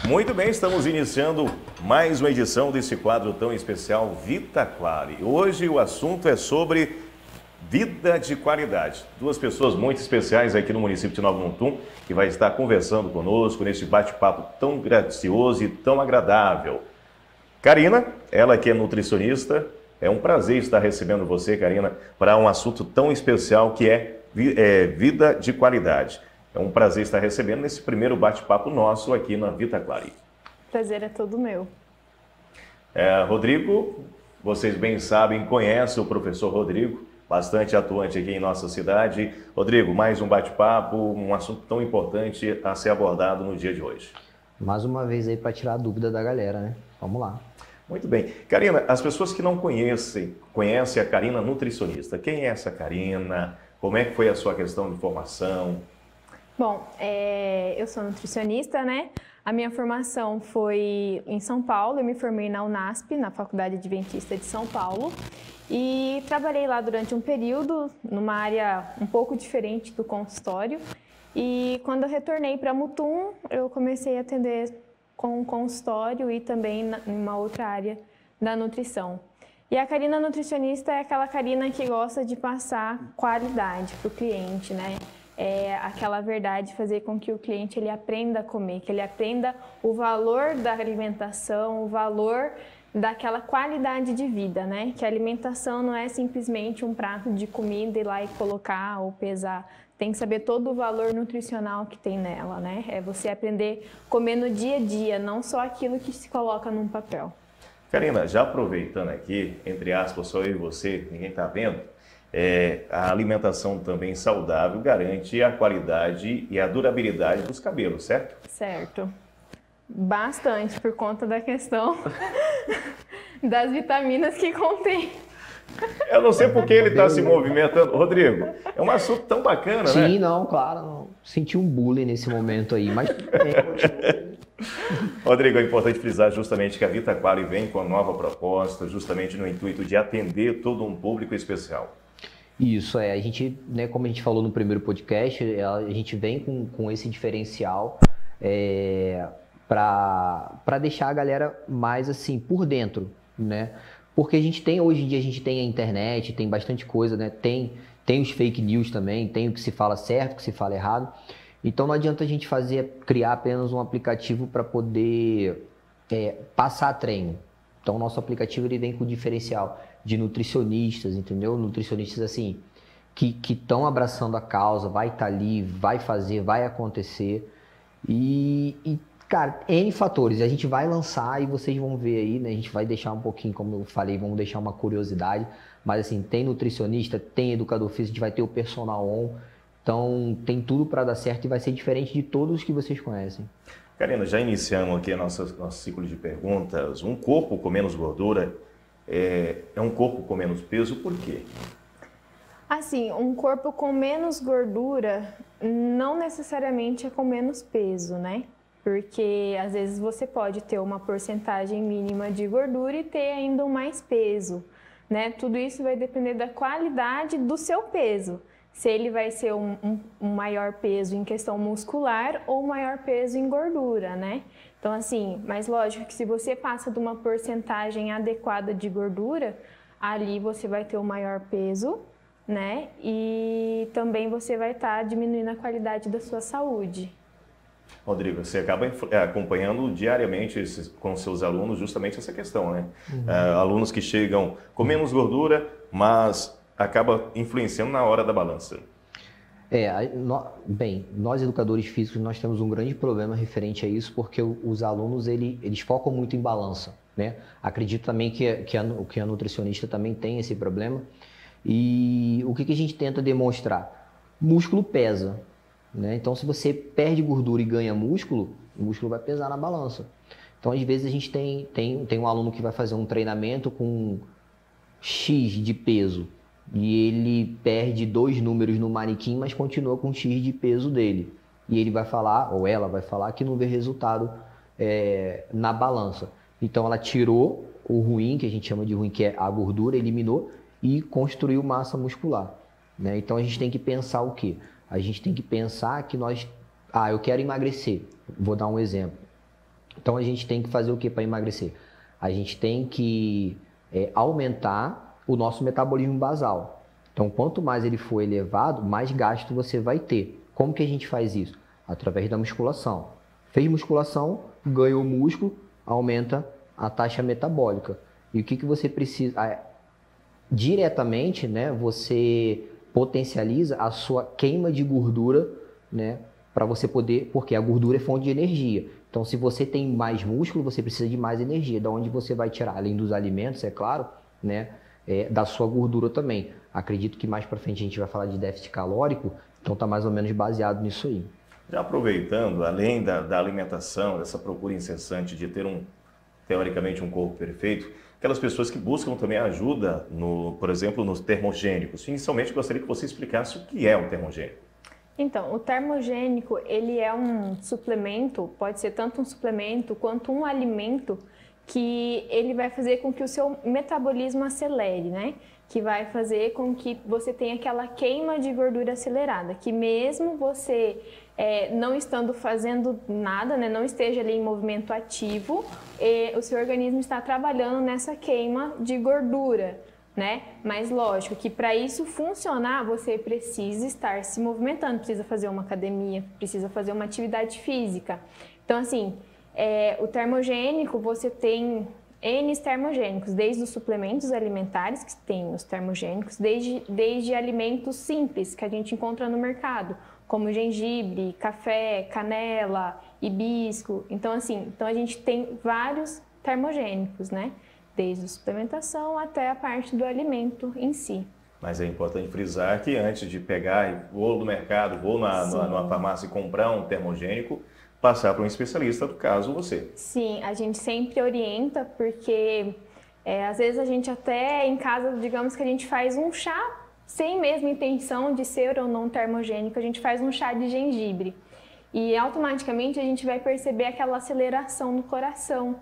Muito bem, estamos iniciando mais uma edição desse quadro tão especial Vita Clare. Hoje o assunto é sobre vida de qualidade. Duas pessoas muito especiais aqui no município de Nova Mutum que vai estar conversando conosco nesse bate-papo tão gracioso e tão agradável. Karina, ela que é nutricionista, é um prazer estar recebendo você, Karina, para um assunto tão especial que é vida de qualidade. É um prazer estar recebendo nesse primeiro bate-papo nosso aqui na Vita Clare. Prazer é todo meu. Rodrigo, vocês bem sabem, conhecem o professor Rodrigo, bastante atuante aqui em nossa cidade. Rodrigo, mais um bate-papo, um assunto tão importante a ser abordado no dia de hoje. Mais uma vez aí para tirar a dúvida da galera, né? Vamos lá. Muito bem. Karina, as pessoas que não conhecem a Karina nutricionista. Quem é essa Karina? Como é que foi a sua questão de formação? Bom, eu sou nutricionista, né? A minha formação foi em São Paulo, eu me formei na Unasp, na Faculdade Adventista de São Paulo, e trabalhei lá durante um período, numa área um pouco diferente do consultório, e quando eu retornei para Mutum, eu comecei a atender com um consultório e também em uma outra área da nutrição. E a Karina nutricionista é aquela Karina que gosta de passar qualidade para o cliente, né? É aquela verdade, fazer com que o cliente ele aprenda a comer, que ele aprenda o valor da alimentação, o valor daquela qualidade de vida, né? Que a alimentação não é simplesmente um prato de comida ir lá e colocar ou pesar. Tem que saber todo o valor nutricional que tem nela, né? É você aprender a comer no dia a dia, não só aquilo que se coloca num papel. Karina, já aproveitando aqui, entre aspas, só eu e você, ninguém está vendo, a alimentação também saudável garante a qualidade e a durabilidade dos cabelos, certo? Certo. Bastante, por conta da questão das vitaminas que contém. Eu não sei por que ele está se movimentando. Rodrigo, é um assunto tão bacana, né? Sim, não, claro. Não. Senti um bullying nesse momento aí, mas... Rodrigo, é importante frisar justamente que a Vita Clare vem com a nova proposta, justamente no intuito de atender todo um público especial. Isso, a gente, né, como a gente falou no primeiro podcast, a gente vem com esse diferencial para deixar a galera mais assim, por dentro, né? Porque hoje em dia a gente tem a internet, tem bastante coisa, né? Tem os fake news também, tem o que se fala certo, o que se fala errado. Então não adianta a gente criar apenas um aplicativo para poder passar treino. Então o nosso aplicativo ele vem com o diferencial de nutricionistas, entendeu? Nutricionistas assim, que estão abraçando a causa, vai estar ali, vai fazer, vai acontecer. E, cara, N fatores. A gente vai lançar e vocês vão ver aí, né? A gente vai deixar um pouquinho, como eu falei, vamos deixar uma curiosidade. Mas assim, tem nutricionista, tem educador físico, a gente vai ter o personal on. Então tem tudo para dar certo e vai ser diferente de todos que vocês conhecem. Karina, já iniciamos aqui nosso ciclo de perguntas. Um corpo com menos gordura é um corpo com menos peso, por quê? Assim, um corpo com menos gordura não necessariamente é com menos peso, né? Porque às vezes você pode ter uma porcentagem mínima de gordura e ter ainda mais peso, né? Tudo isso vai depender da qualidade do seu peso. Se ele vai ser um maior peso em questão muscular ou um maior peso em gordura, né? Então assim, mas lógico que se você passa de uma porcentagem adequada de gordura, ali você vai ter o maior peso, né? E também você vai estar diminuindo a qualidade da sua saúde. Rodrigo, você acaba acompanhando diariamente com seus alunos justamente essa questão, né? Alunos que chegam com menos gordura, mas acaba influenciando na hora da balança. Bem, nós educadores físicos, nós temos um grande problema referente a isso, porque os alunos, eles focam muito em balança, né? Acredito também que a nutricionista também tem esse problema. E o que a gente tenta demonstrar? Músculo pesa, né? Então, se você perde gordura e ganha músculo, o músculo vai pesar na balança. Então, às vezes, a gente tem um aluno que vai fazer um treinamento com X de peso e ele perde 2 números no manequim, mas continua com X de peso dele. E ele vai falar, ou ela vai falar, que não vê resultado na balança. Então, ela tirou o ruim, que a gente chama de ruim, que é a gordura, eliminou e construiu massa muscular, né? Então, a gente tem que pensar o quê? A gente tem que pensar que eu quero emagrecer. Vou dar um exemplo. Então a gente tem que fazer o que para emagrecer? A gente tem que aumentar o nosso metabolismo basal. Então quanto mais ele for elevado, mais gasto você vai ter. Como que a gente faz isso? Através da musculação. Fez musculação, ganhou músculo, aumenta a taxa metabólica. E o que você precisa? Diretamente, né, você potencializa a sua queima de gordura, né, para você poder, porque a gordura é fonte de energia. Então, se você tem mais músculo, você precisa de mais energia. Da onde você vai tirar, além dos alimentos, é claro, né, da sua gordura também. Acredito que mais para frente a gente vai falar de déficit calórico, então está mais ou menos baseado nisso aí. Já aproveitando, além da alimentação, dessa procura incessante de ter teoricamente um corpo perfeito, aquelas pessoas que buscam também ajuda, por exemplo, nos termogênicos. Inicialmente, gostaria que você explicasse o que é um termogênico. Então, o termogênico, ele é um suplemento, pode ser tanto um suplemento quanto um alimento que ele vai fazer com que o seu metabolismo acelere, né? Que vai fazer com que você tenha aquela queima de gordura acelerada, que mesmo você não estando fazendo nada, né, não esteja ali em movimento ativo, o seu organismo está trabalhando nessa queima de gordura, né? Mas lógico que para isso funcionar, você precisa estar se movimentando, precisa fazer uma academia, precisa fazer uma atividade física. Então, assim, o termogênico, você tem N termogênicos, desde os suplementos alimentares, que tem os termogênicos, desde alimentos simples que a gente encontra no mercado, como gengibre, café, canela, hibisco. Então, assim, a gente tem vários termogênicos, né? Desde a suplementação até a parte do alimento em si. Mas é importante frisar que antes de pegar, vou no mercado, vou numa farmácia e comprar um termogênico, passar para um especialista, no caso você. Sim, a gente sempre orienta, porque às vezes a gente até em casa, digamos que a gente faz um chá, sem mesmo intenção de ser ou não termogênico, a gente faz um chá de gengibre. E automaticamente a gente vai perceber aquela aceleração no coração.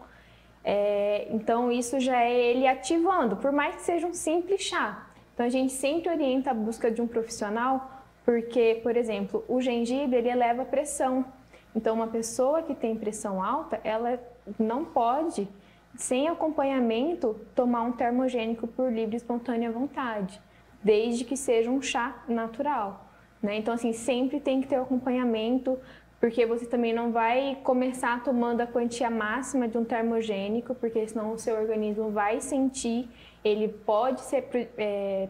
Então isso já é ele ativando, por mais que seja um simples chá. Então a gente sempre orienta a busca de um profissional, porque, por exemplo, o gengibre ele eleva a pressão. Então uma pessoa que tem pressão alta, ela não pode, sem acompanhamento, tomar um termogênico por livre e espontânea vontade, desde que seja um chá natural, né? Então assim, sempre tem que ter o acompanhamento, porque você também não vai começar tomando a quantia máxima de um termogênico, porque senão o seu organismo vai sentir, ele pode ser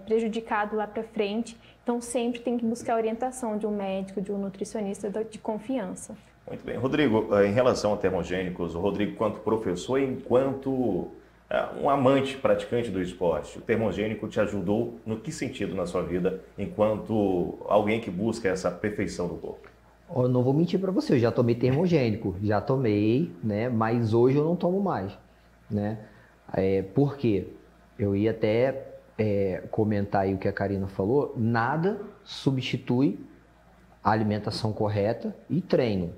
prejudicado lá para frente. Então sempre tem que buscar a orientação de um médico, de um nutricionista de confiança. Muito bem. Rodrigo, em relação a termogênicos, o Rodrigo, enquanto professor e enquanto um amante, praticante do esporte, o termogênico te ajudou no que sentido na sua vida, enquanto alguém que busca essa perfeição do corpo? Eu não vou mentir para você, eu já tomei termogênico, já tomei, né? Mas hoje eu não tomo mais, né? Por quê? Eu ia até comentar aí o que a Karina falou, nada substitui a alimentação correta e treino,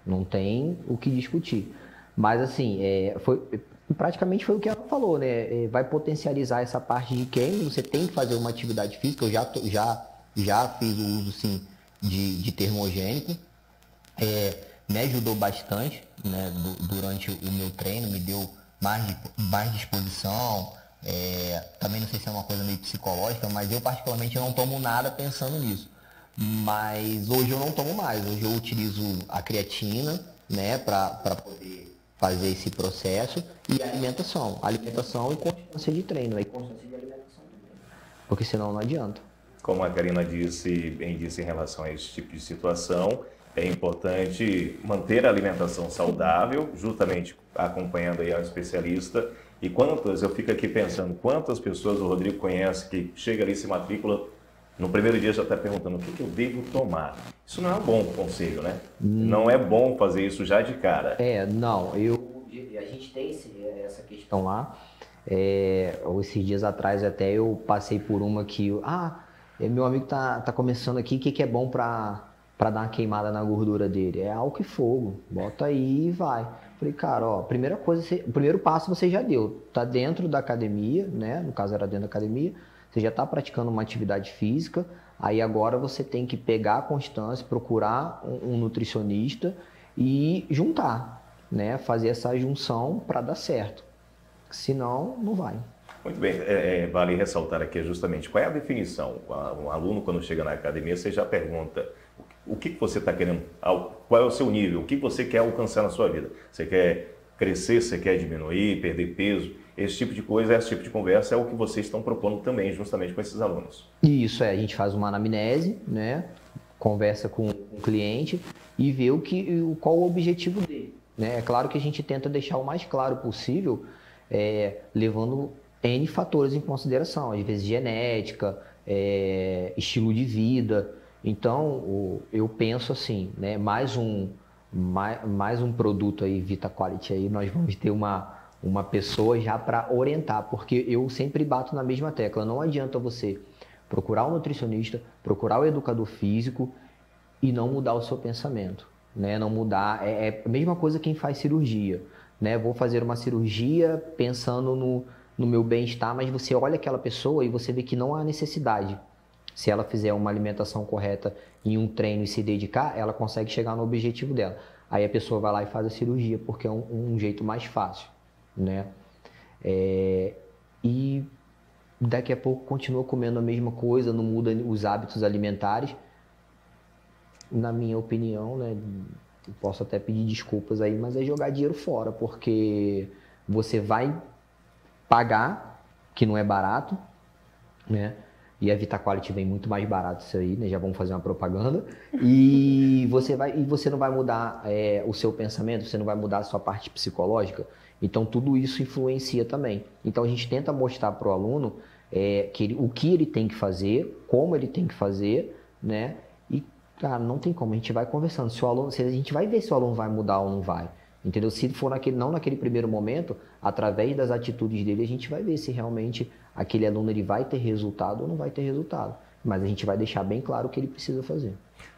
não tem o que discutir. Mas assim, praticamente foi o que ela falou, né? Vai potencializar essa parte de queima, você tem que fazer uma atividade física, eu já fiz o uso, sim, de termogênico, me ajudou bastante, né, durante o meu treino, me deu mais disposição, também não sei se é uma coisa meio psicológica, mas eu particularmente não tomo nada pensando nisso, mas hoje eu não tomo mais, hoje eu utilizo a creatina, né, para poder fazer esse processo, e alimentação e constância de treino, e constância de alimentação também, porque senão não adianta. Como a Karina bem disse em relação a esse tipo de situação, é importante manter a alimentação saudável, justamente acompanhando aí ao especialista. E eu fico aqui pensando, quantas pessoas o Rodrigo conhece que chega ali, se matricula, no primeiro dia já está perguntando o que eu devo tomar. Isso não é um bom conselho, né? Não é bom fazer isso já de cara. Não, a gente tem essa questão lá. Esses dias atrás até eu passei por uma que... meu amigo tá começando aqui, o que é bom para dar uma queimada na gordura dele? É álcool e fogo, bota aí e vai. Falei, cara, o primeiro passo você já deu, tá dentro da academia, né? No caso era dentro da academia, você já tá praticando uma atividade física, aí agora você tem que pegar a constância, procurar um nutricionista e juntar, né, fazer essa junção para dar certo. Senão, não vai. Muito bem, vale ressaltar aqui justamente qual é a definição. Um aluno, quando chega na academia, você já pergunta o que você está querendo, qual é o seu nível, o que você quer alcançar na sua vida. Você quer crescer, você quer diminuir, perder peso, esse tipo de coisa, esse tipo de conversa é o que vocês estão propondo também, justamente com esses alunos. Isso, a gente faz uma anamnese, né, conversa com o cliente e vê qual o objetivo dele. Né? É claro que a gente tenta deixar o mais claro possível, levando N fatores em consideração, às vezes genética, estilo de vida. Então, eu penso assim, né, mais um produto aí, Vita Quality, aí nós vamos ter uma pessoa já para orientar, porque eu sempre bato na mesma tecla, não adianta você procurar um nutricionista, procurar o educador físico e não mudar o seu pensamento, né? Não mudar, é a mesma coisa quem faz cirurgia, né? Vou fazer uma cirurgia pensando no meu bem-estar, mas você olha aquela pessoa e você vê que não há necessidade. Se ela fizer uma alimentação correta em um treino e se dedicar, ela consegue chegar no objetivo dela. Aí a pessoa vai lá e faz a cirurgia, porque é um jeito mais fácil, né? E daqui a pouco continua comendo a mesma coisa, não muda os hábitos alimentares. Na minha opinião, né? Posso até pedir desculpas aí, mas é jogar dinheiro fora, porque você vai pagar, que não é barato, né? E a Vita Quality vem muito mais barato isso aí, né? Já vamos fazer uma propaganda. E você não vai mudar o seu pensamento, você não vai mudar a sua parte psicológica. Então, tudo isso influencia também. Então, a gente tenta mostrar para o aluno o que ele tem que fazer, como ele tem que fazer, né? E, cara, não tem como. A gente vai conversando. A gente vai ver se o aluno vai mudar ou não vai. Entendeu? Se for não naquele primeiro momento, através das atitudes dele, a gente vai ver se realmente aquele aluno ele vai ter resultado ou não vai ter resultado. Mas a gente vai deixar bem claro o que ele precisa fazer.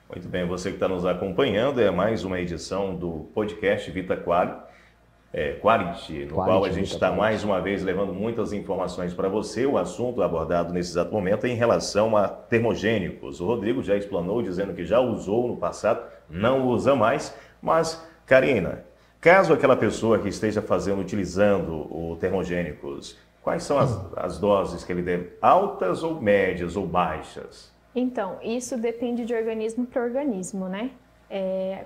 Muito bem, você que está nos acompanhando, é mais uma edição do podcast Vita Quality, no qual a gente está mais uma vez levando muitas informações para você. O assunto abordado nesse exato momento é em relação a termogênicos. O Rodrigo já explanou, dizendo que já usou no passado, não usa mais, mas, Karina, caso aquela pessoa que esteja utilizando o termogênicos, quais são as doses que ele deve? Altas ou médias ou baixas? Então, isso depende de organismo para organismo, né?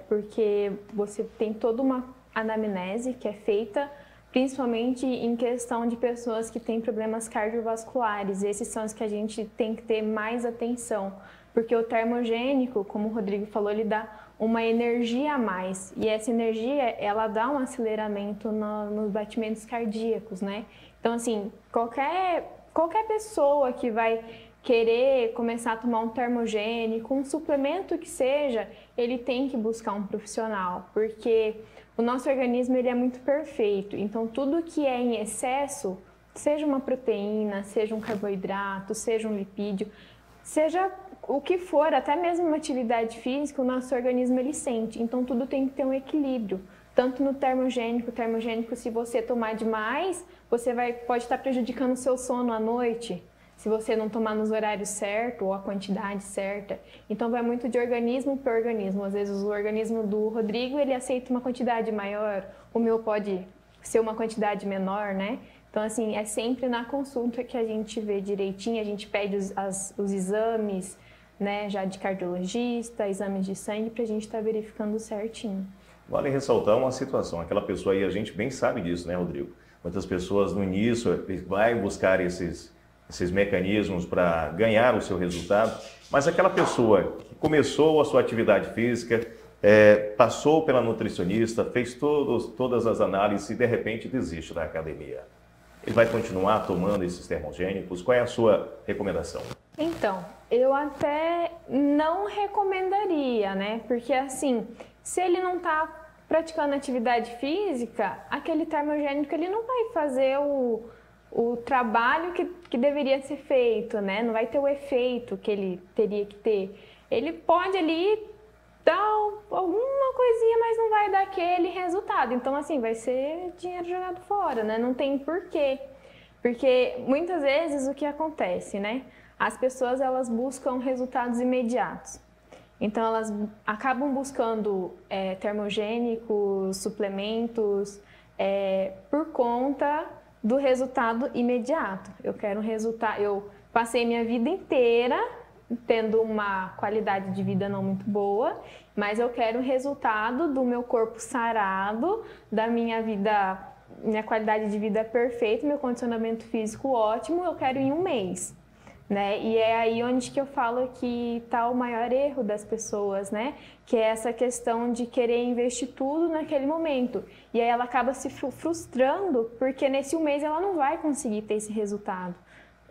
Porque você tem toda uma anamnese que é feita principalmente em questão de pessoas que têm problemas cardiovasculares. Esses são os que a gente tem que ter mais atenção, porque o termogênico, como o Rodrigo falou, ele dá uma energia a mais, e essa energia, ela dá um aceleramento nos batimentos cardíacos, né? Então, assim, qualquer pessoa que vai querer começar a tomar um termogênico, um suplemento que seja, ele tem que buscar um profissional, porque o nosso organismo ele é muito perfeito, então tudo que é em excesso, seja uma proteína, seja um carboidrato, seja um lipídio, seja o que for, até mesmo uma atividade física, o nosso organismo ele sente, então tudo tem que ter um equilíbrio. Tanto no termogênico, se você tomar demais, você pode estar prejudicando o seu sono à noite, se você não tomar nos horários certos ou a quantidade certa. Então vai muito de organismo para organismo. Às vezes o organismo do Rodrigo ele aceita uma quantidade maior, o meu pode ser uma quantidade menor, né? Então assim, é sempre na consulta que a gente vê direitinho, a gente pede os exames, né, já de cardiologista, exames de sangue, para a gente estar verificando certinho. Vale ressaltar uma situação, aquela pessoa aí, a gente bem sabe disso, né, Rodrigo? Muitas pessoas no início vai buscar esses mecanismos para ganhar o seu resultado, mas aquela pessoa que começou a sua atividade física, passou pela nutricionista, fez todas as análises e de repente desiste da academia. Ele vai continuar tomando esses termogênicos? Qual é a sua recomendação? Então, eu até não recomendaria, né? Porque assim, se ele não está praticando atividade física, aquele termogênico ele não vai fazer o trabalho que deveria ser feito, né? Não vai ter o efeito que ele teria que ter. Ele pode ali dar alguma coisinha, mas não vai dar aquele resultado. Então, assim, vai ser dinheiro jogado fora, né? Não tem porquê. Porque muitas vezes o que acontece, né? As pessoas, elas buscam resultados imediatos. Então, elas acabam buscando termogênicos, suplementos, por conta do resultado imediato. Eu quero um resultado. Eu passei minha vida inteira tendo uma qualidade de vida não muito boa, mas eu quero o resultado do meu corpo sarado, da minha vida, minha qualidade de vida perfeita, meu condicionamento físico ótimo, eu quero em um mês. Né? E é aí onde que eu falo que está o maior erro das pessoas, né? Que é essa questão de querer investir tudo naquele momento. E aí ela acaba se frustrando, porque nesse um mês ela não vai conseguir ter esse resultado.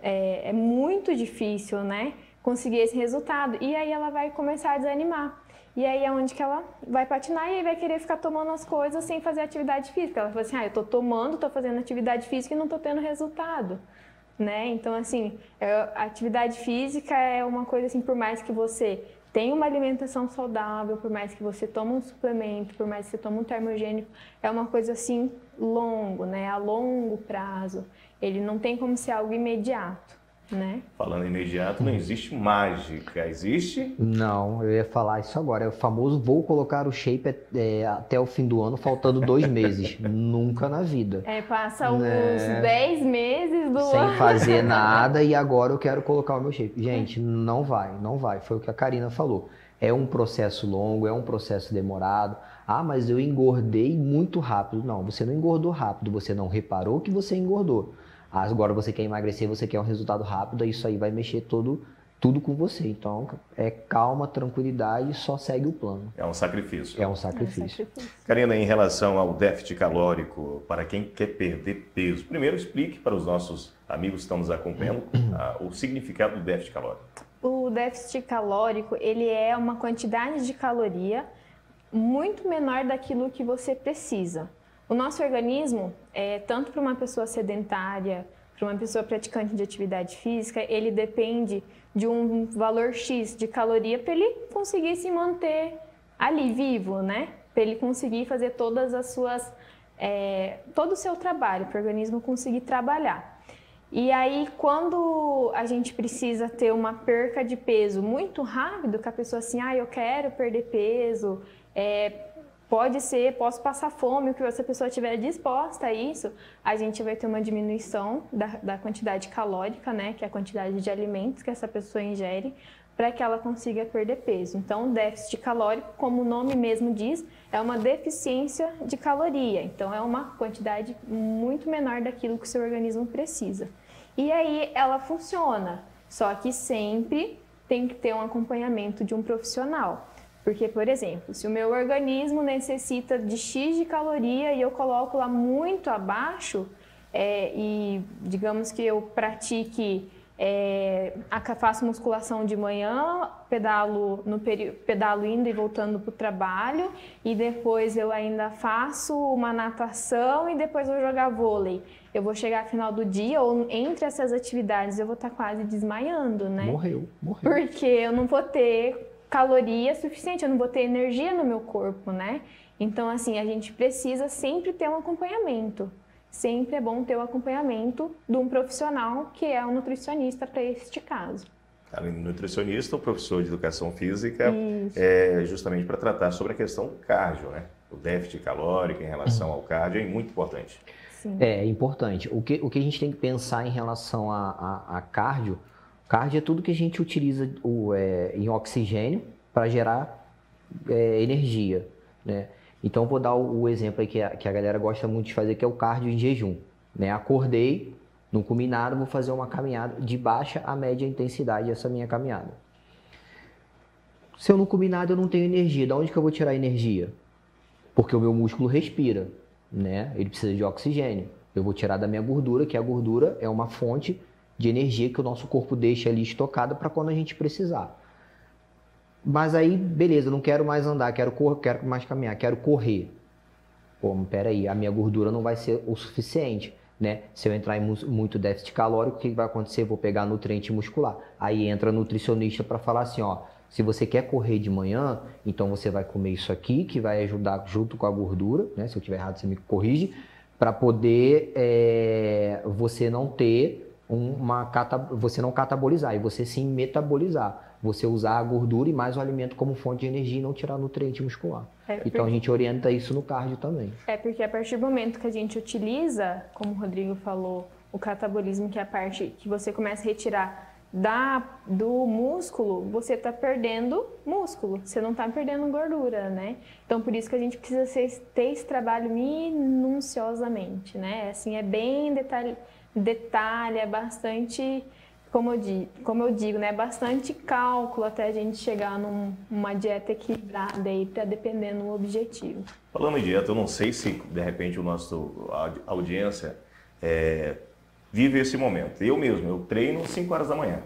É muito difícil, né? Conseguir esse resultado. E aí ela vai começar a desanimar. E aí é onde que ela vai patinar e aí vai querer ficar tomando as coisas sem fazer atividade física. Ela fala assim, eu tô tomando, tô fazendo atividade física e não tô tendo resultado. Né? Então, assim, a atividade física é uma coisa assim, por mais que você tenha uma alimentação saudável, por mais que você tome um suplemento, por mais que você tome um termogênico, é uma coisa assim, longo, né? A longo prazo. Ele não tem como ser algo imediato, né? Falando imediato, não existe mágica, existe? Não, eu ia falar isso agora. É o famoso vou colocar o shape até o fim do ano, faltando 2 meses. Nunca na vida. Passa uns 10 meses do sem ano. fazer nada e agora eu quero colocar o meu shape. Gente, não vai. Foi o que a Karina falou. É um processo longo, é um processo demorado. Ah, mas eu engordei muito rápido. Não, você não engordou rápido, você não reparou que você engordou. Agora você quer emagrecer, você quer um resultado rápido, isso aí vai mexer tudo com você. Então, calma, tranquilidade, só segue o plano. É um sacrifício. É um sacrifício. Karina, em relação ao déficit calórico, para quem quer perder peso, primeiro explique para os nossos amigos que estão nos acompanhando o significado do déficit calórico. O déficit calórico, ele é uma quantidade de caloria muito menor daquilo que você precisa. O nosso organismo, tanto para uma pessoa sedentária, para uma pessoa praticante de atividade física, ele depende de um valor X de caloria para ele conseguir se manter ali vivo, né? Para ele conseguir fazer todas as suas, todo o seu trabalho, para o organismo conseguir trabalhar. E aí, quando a gente precisa ter uma perca de peso muito rápido, que a pessoa assim, eu quero perder peso, pode ser, posso passar fome, que se a pessoa estiver disposta a isso, a gente vai ter uma diminuição da quantidade calórica, né, que é a quantidade de alimentos que essa pessoa ingere, para que ela consiga perder peso. Então, o déficit calórico, como o nome mesmo diz, é uma deficiência de caloria. Então, é uma quantidade muito menor daquilo que o seu organismo precisa. E aí, ela funciona, só que sempre tem que ter um acompanhamento de um profissional. Porque, por exemplo, se o meu organismo necessita de X de caloria e eu coloco lá muito abaixo, e digamos que eu pratique, faço musculação de manhã, pedalo indo e voltando para o trabalho, e depois eu ainda faço uma natação e depois vou jogar vôlei. Eu vou chegar no final do dia, ou entre essas atividades, eu vou estar quase desmaiando, né? Morreu. Porque eu não vou ter caloria suficiente, eu não vou ter energia no meu corpo, né? Então, assim, a gente precisa sempre ter um acompanhamento. Sempre é bom ter o acompanhamento de um profissional que é um nutricionista para este caso. Além do nutricionista, o professor de educação física é justamente para tratar sobre a questão do cardio, né? O déficit calórico em relação ao cardio é muito importante. Sim. É importante. O que a gente tem que pensar em relação a cardio, cardio é tudo que a gente utiliza em oxigênio para gerar energia, né? Então, vou dar o exemplo aí que a galera gosta muito de fazer, que é o cardio em jejum, né? Acordei, não comi nada, vou fazer uma caminhada de baixa a média intensidade, essa minha caminhada. Se eu não comi nada, eu não tenho energia. Da onde que eu vou tirar energia? Porque o meu músculo respira, né? Ele precisa de oxigênio. Eu vou tirar da minha gordura, que a gordura é uma fonte de energia que o nosso corpo deixa ali estocada para quando a gente precisar. Mas aí, beleza, não quero mais andar, quero mais caminhar, quero correr. Pô, peraí, a minha gordura não vai ser o suficiente, né? Se eu entrar em muito déficit calórico, o que vai acontecer? Eu vou pegar nutriente muscular. Aí entra nutricionista para falar assim, se você quer correr de manhã, então você vai comer isso aqui, que vai ajudar junto com a gordura, né? Se eu estiver errado, você me corrige, para poder você não ter você não catabolizar e você sim metabolizar. você usar a gordura e mais o alimento como fonte de energia e não tirar nutriente muscular. Então a gente orienta isso no cardio também. Porque a partir do momento que a gente utiliza, como o Rodrigo falou, o catabolismo, que é a parte que você começa a retirar do músculo, você está perdendo músculo, você não está perdendo gordura, né? Então, por isso que a gente precisa ter esse trabalho minuciosamente, né? Assim, é bem detalhe, é bastante, como eu digo, né? Bastante cálculo até a gente chegar numa dieta equilibrada aí, para dependendo do objetivo. Falando em dieta, eu não sei se, de repente, a audiência vive esse momento. Eu mesmo, eu treino 5 horas da manhã.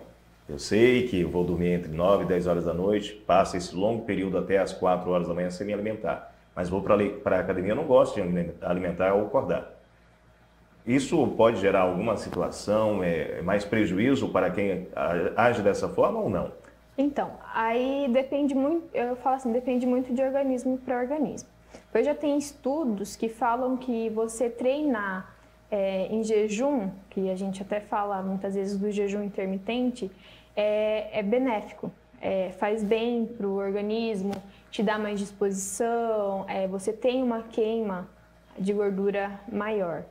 Eu sei que eu vou dormir entre 9 e 10 horas da noite, passo esse longo período até as 4 horas da manhã sem me alimentar. Mas vou para a academia, eu não gosto de alimentar ou acordar. Isso pode gerar alguma situação, mais prejuízo para quem age dessa forma ou não? Então, aí depende muito, eu falo assim, depende muito de organismo para organismo. Eu já tenho estudos que falam que você treinar em jejum, que a gente até fala muitas vezes do jejum intermitente, é benéfico, faz bem para o organismo, te dá mais disposição, você tem uma queima de gordura maior.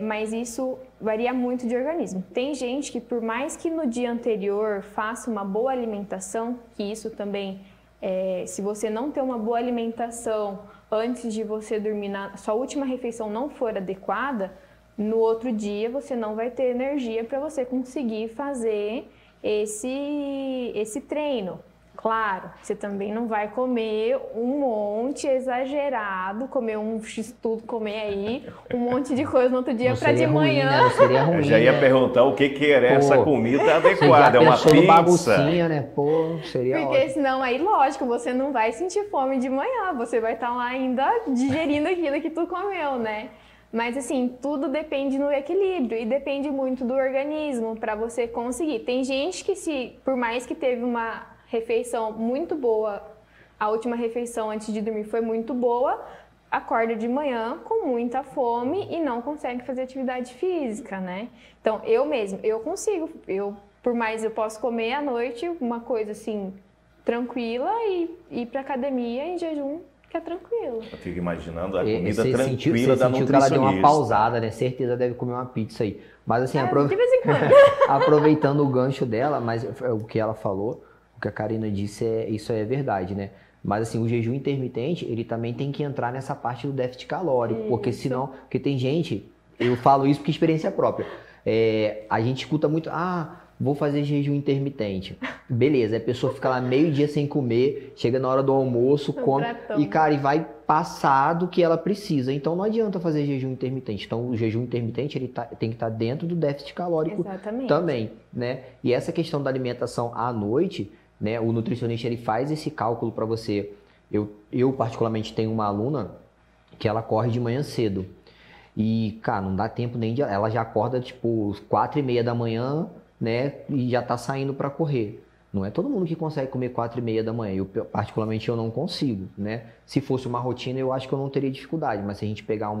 Mas isso varia muito de organismo. Tem gente que, por mais que no dia anterior faça uma boa alimentação, que isso também, se você não ter uma boa alimentação antes de você dormir, sua última refeição não for adequada, no outro dia você não vai ter energia para você conseguir fazer esse treino. Claro, você também não vai comer um monte exagerado, comer um x-tudo, comer aí um monte de coisa no outro dia para de manhã. Ruim, né? Seria ruim, eu já ia perguntar o que era essa comida adequada, uma pizza? Baguncinha, né? Seria Porque ótimo. senão aí, lógico, você não vai sentir fome de manhã, você vai estar lá ainda digerindo aquilo que tu comeu, né? Mas assim, tudo depende no equilíbrio e depende muito do organismo para você conseguir. Tem gente que por mais que teve uma refeição muito boa, a última refeição antes de dormir foi muito boa, acorda de manhã com muita fome e não consegue fazer atividade física, né? Então, eu consigo, por mais eu posso comer à noite uma coisa assim, tranquila e ir pra academia em jejum, que é tranquilo. Eu fico imaginando a comida tranquila da nutricionista. Que ela deu uma pausada, né? Certeza deve comer uma pizza aí. Mas assim, de vez em quando. aproveitando o gancho dela, mas o que ela falou, o que a Karina disse, isso é verdade, né? Mas assim, o jejum intermitente, ele também tem que entrar nessa parte do déficit calórico, porque senão, porque tem gente, eu falo isso porque experiência própria, a gente escuta muito, vou fazer jejum intermitente. Beleza, a pessoa fica lá meio dia sem comer, chega na hora do almoço, come e, cara, e vai passar do que ela precisa. Então não adianta fazer jejum intermitente. Então o jejum intermitente ele tem que estar dentro do déficit calórico também, né? E essa questão da alimentação à noite, né? O nutricionista ele faz esse cálculo para você. Eu particularmente tenho uma aluna que ela corre de manhã cedo. E, cara, não dá tempo nem de... Ela já acorda, tipo, 4h30 da manhã, né? E já tá saindo para correr. Não é todo mundo que consegue comer 4h30 da manhã. Particularmente, eu não consigo, né? Se fosse uma rotina, eu acho que eu não teria dificuldade. Mas se a gente pegar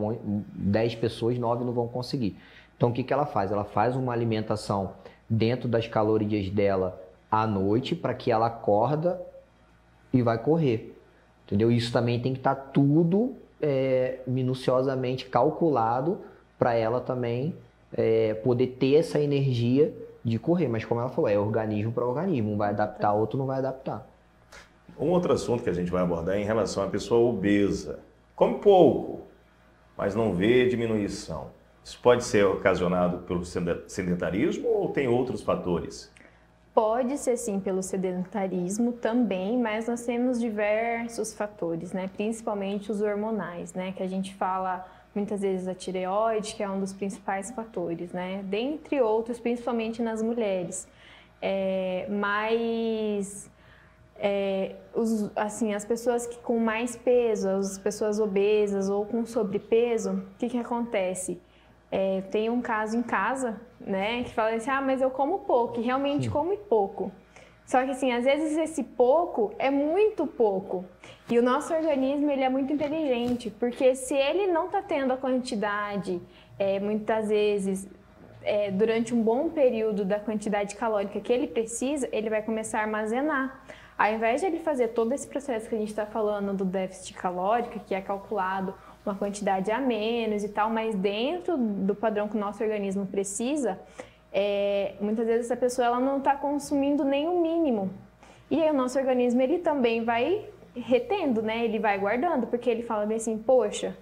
10 pessoas, 9 não vão conseguir. Então, o que ela faz? Ela faz uma alimentação dentro das calorias dela à noite, para que ela acorda e vai correr. Entendeu? Isso também tem que estar tudo minuciosamente calculado para ela também poder ter essa energia de correr, mas como ela falou, é organismo para organismo, um vai adaptar, outro não vai adaptar. Um outro assunto que a gente vai abordar é em relação à pessoa obesa. Come pouco, mas não vê diminuição. Isso pode ser ocasionado pelo sedentarismo ou tem outros fatores? Pode ser sim pelo sedentarismo também, mas nós temos diversos fatores, né? Principalmente os hormonais, né? Que a gente fala muitas vezes a tireoide, que é um dos principais fatores, né? Dentre outros, principalmente nas mulheres. As pessoas que com mais peso, as pessoas obesas ou com sobrepeso, o que acontece? Tem um caso em casa, né, que fala assim, mas eu como pouco, e realmente come pouco. Só que assim, às vezes esse pouco é muito pouco. E o nosso organismo, ele é muito inteligente, porque se ele não está tendo a quantidade, muitas vezes, durante um bom período da quantidade calórica que ele precisa, ele vai começar a armazenar. Ao invés de ele fazer todo esse processo que a gente está falando do déficit calórico, que é calculado uma quantidade a menos e tal, mas dentro do padrão que o nosso organismo precisa, muitas vezes essa pessoa ela não está consumindo nem o mínimo. E aí o nosso organismo ele também vai retendo, né? Ele vai guardando, porque ele fala bem assim, poxa,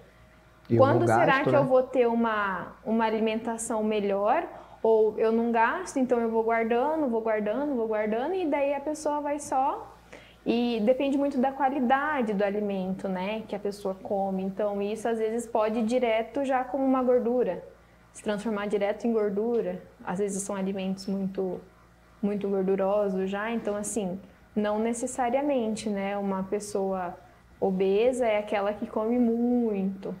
quando será que eu vou ter uma alimentação melhor? Ou eu não gasto, então eu vou guardando, e daí a pessoa vai só... E depende muito da qualidade do alimento, né, que a pessoa come. Então isso às vezes pode ir direto já como uma gordura, se transformar direto em gordura. Às vezes são alimentos muito gordurosos já, então assim, não necessariamente, né, uma pessoa obesa é aquela que come muito.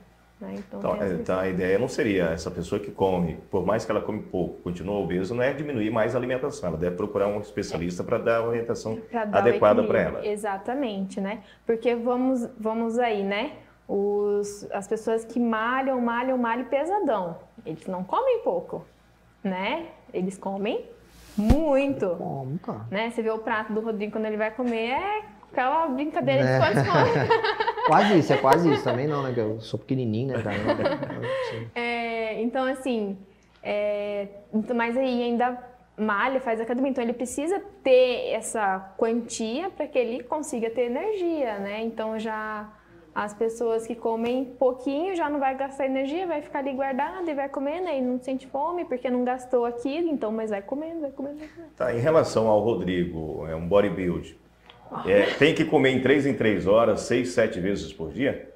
Então a ideia não seria essa pessoa que come, por mais que ela come pouco, continua obesa, não é diminuir mais a alimentação, ela deve procurar um especialista para dar a orientação adequada para ela. Exatamente, né? Porque vamos aí, né? As pessoas que malham pesadão, eles não comem pouco, né? Eles comem muito. Como, cara? Né? Você vê o prato do Rodrigo quando ele vai comer, aquela brincadeira de esconde-esconde. É quase isso. Também não, né? Eu sou pequenininho, né? Então, assim, mas aí ainda malha, faz academia. Então, ele precisa ter essa quantia para que ele consiga ter energia, né? Então, já as pessoas que comem pouquinho já não vai gastar energia, vai ficar ali guardada e vai comendo, aí não sente fome porque não gastou aquilo, então, mas vai comendo. Tá, em relação ao Rodrigo, é um bodybuilding. Tem que comer em 3 horas, 6, 7 vezes por dia?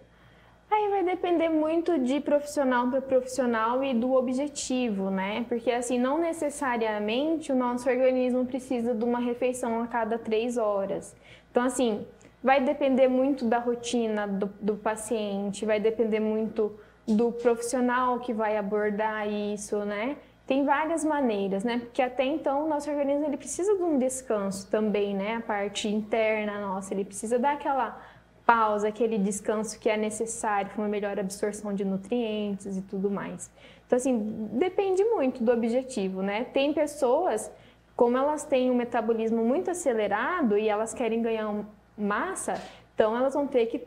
Aí vai depender muito de profissional para profissional e do objetivo, né? Porque assim, não necessariamente o nosso organismo precisa de uma refeição a cada 3 horas. Então assim, vai depender muito da rotina do paciente, vai depender muito do profissional que vai abordar isso, né? Tem várias maneiras, né? Porque até então o nosso organismo ele precisa de um descanso também, né? A parte interna nossa, ele precisa dar aquela pausa, aquele descanso que é necessário para uma melhor absorção de nutrientes e tudo mais. Então, assim, depende muito do objetivo, né? Tem pessoas, como elas têm um metabolismo muito acelerado e elas querem ganhar massa, então elas vão ter que